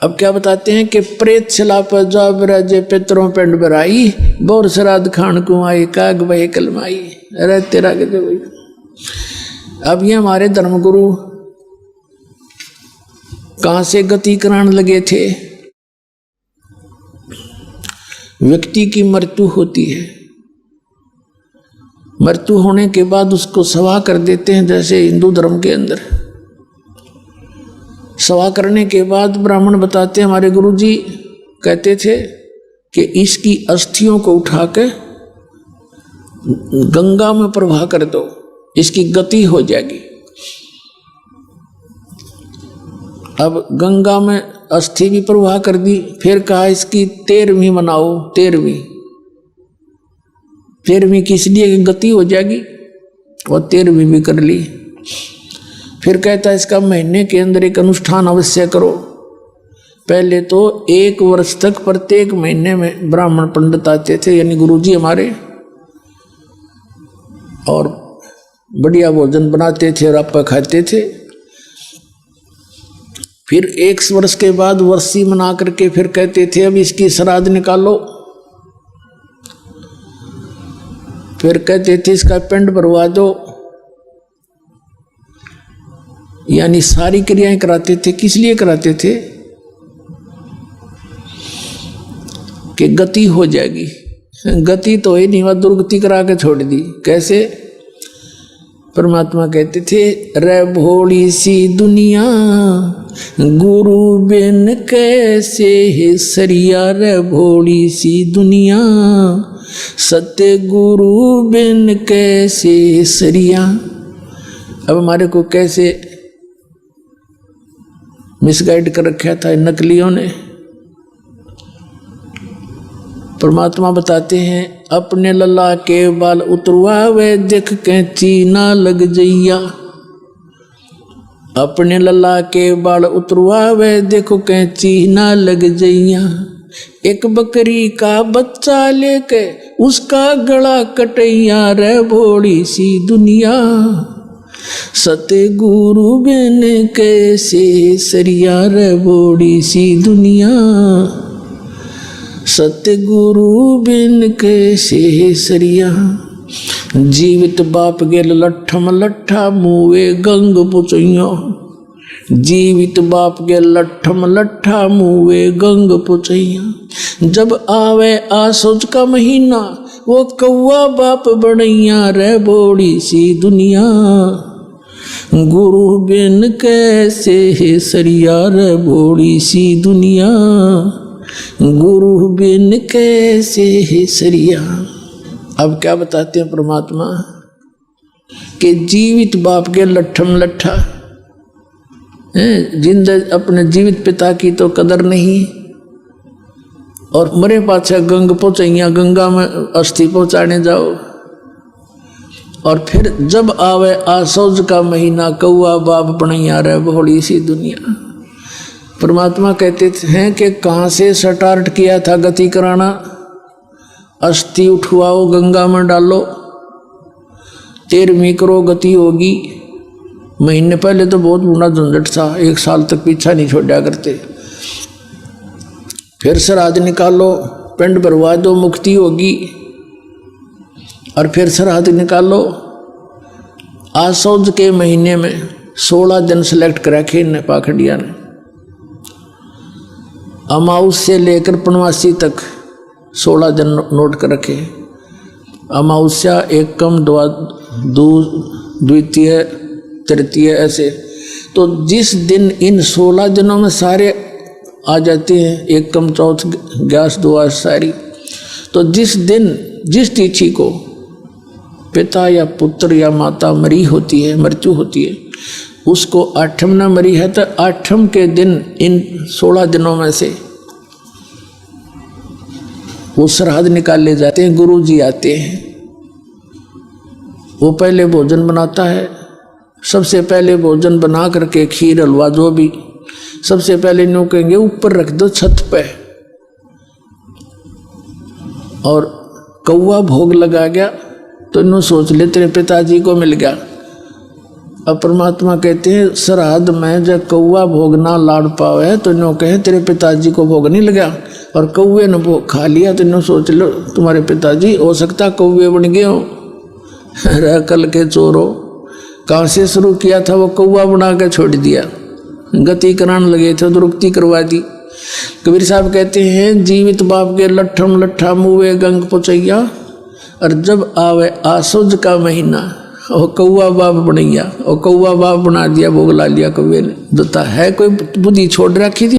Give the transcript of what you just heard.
अब क्या बताते हैं कि प्रेत छला पर जब राजे पितरों पिंड बराई बोर श्राद्ध खान को आई काग वही कलमाई। अरे तेरा के भाई। अब ये हमारे धर्मगुरु कहाँ से गति कराने लगे थे। व्यक्ति की मृत्यु होती है, मृत्यु होने के बाद उसको सवा कर देते हैं। जैसे हिंदू धर्म के अंदर सवा करने के बाद ब्राह्मण बताते हैं, हमारे गुरुजी कहते थे कि इसकी अस्थियों को उठा के गंगा में प्रवाह कर दो, इसकी गति हो जाएगी। अब गंगा में अस्थि भी प्रवाह कर दी, फिर कहा इसकी 13वीं मनाओ। 13वीं किस लिए गति हो जाएगी, और 13वीं भी कर ली। फिर कहता है इसका महीने के अंदर एक अनुष्ठान अवश्य करो। पहले तो 1 वर्ष तक प्रत्येक महीने में ब्राह्मण पंडित आते थे, यानी गुरुजी हमारे, और बढ़िया भोजन बनाते थे और आप खाते थे। फिर 1 वर्ष के बाद वर्षी मना करके फिर कहते थे अब इसकी श्राद्ध निकालो। फिर कहते थे इसका पिंड भरवा दो, यानी सारी क्रियाएं कराते थे। किस लिए कराते थे कि गति हो जाएगी। गति तो ही नहीं, वह दुर्गति करा के छोड़ दी। कैसे? परमात्मा कहते थे रे भोली सी दुनिया गुरु बिन कैसे है सरिया। रे भोली सी दुनिया सत्य गुरु बिन कैसे सरिया। अब हमारे को कैसे मिसगाइड कर रखा था नकलियों ने। परमात्मा बताते हैं अपने लल्ला के बाल उतरवा वे देख कैंची ना लग जइया। अपने लल्ला के बाल उतरवा वे देखो कैंची ना लग जइया। एक बकरी का बच्चा लेके उसका गला कटैया। रे भोली सी दुनिया सत्य गुरु बिन कैसे सरिया। रे भोली सी दुनिया सत्य गुरु बिन कैसे सरिया। जीवित बाप गेल लट्ठम लट्ठा मुए गंग पुचैया। जीवित बाप गेल लट्ठम लट्ठा मुए गंग पुचैया। जब आवे आसोज का महीना वो कौआ बाप बनैया। रे भोली सी दुनिया गुरु बिन कैसे सरिया। रे भोली सी दुनिया गुरु बिन कैसे है सरिया। अब क्या बताते हैं परमात्मा कि जीवित बाप के लट्ठम लट्ठा, जिंद अपने जीवित पिता की तो कदर नहीं, और मरे पाछा गंग पहुंचैया, गंगा में अस्थि पहुंचाने जाओ। और फिर जब आवे आसौज का महीना कौआ बाप बनैया। रे भोली सी दुनिया। परमात्मा कहते हैं कि कहाँ से स्टार्ट किया था गति कराना। अस्थि उठवाओ गंगा में डालो, 13वीं करो गति होगी। महीने पहले तो बहुत बड़ा झंझट था, 1 साल तक पीछा नहीं छोड़ा करते। फिर श्राद्ध निकालो, पिंड भरवा दो, मुक्ति होगी। और फिर श्राद्ध निकालो। आसौज के महीने में 16 दिन सेलेक्ट करा के इन पाखंडिया ने। अमाउस से लेकर पूर्णमासी तक 16 दिन नोट कर रखे। अमावस्या, एकम, द्वितीय, तृतीय, ऐसे। तो जिस दिन इन 16 दिनों में सारे आ जाते हैं, एकम, चौथ, ग्यास, द्वादश सारी, तो जिस दिन जिस तिथि को पिता या पुत्र या माता मरी होती है, मृत्यु होती है, उसको 8म न मरी है तो 8म के दिन इन 16 दिनों में से वो श्राद्ध निकाल ले जाते हैं। गुरु जी आते हैं, वो पहले भोजन बनाता है। सबसे पहले भोजन बना करके खीर हलवा जो भी, सबसे पहले नो कहेंगे ऊपर रख दो छत पे। और कौवा भोग लगा गया तो इन्हों सोच ले तेरे पिताजी को मिल गया। अब परमात्मा कहते हैं श्राद्ध में जब कौआ भोग ना लाड़ पावे तो नो कहे तेरे पिताजी को भोग नहीं लगा, और कौए ने भोग खा लिया तो नो सोच लो तुम्हारे पिताजी हो सकता कौए बन गए हो। अरे कल के चोरो, कहाँ से शुरू किया था वो कौआ बना के छोड़ दिया, गति कराने लगे थे दुरुक्ति करवा दी। कबीर साहब कहते हैं जीवित बाप के लट्ठम लट्ठा मुँहे गंग पुचैया, और जब आवे आसुज का महीना वो कौआ बाप बन गया, और कौआ बाप बना दिया, भोग ला लिया कौए ने। देता है कोई बुद्धि छोड़ रखी थी।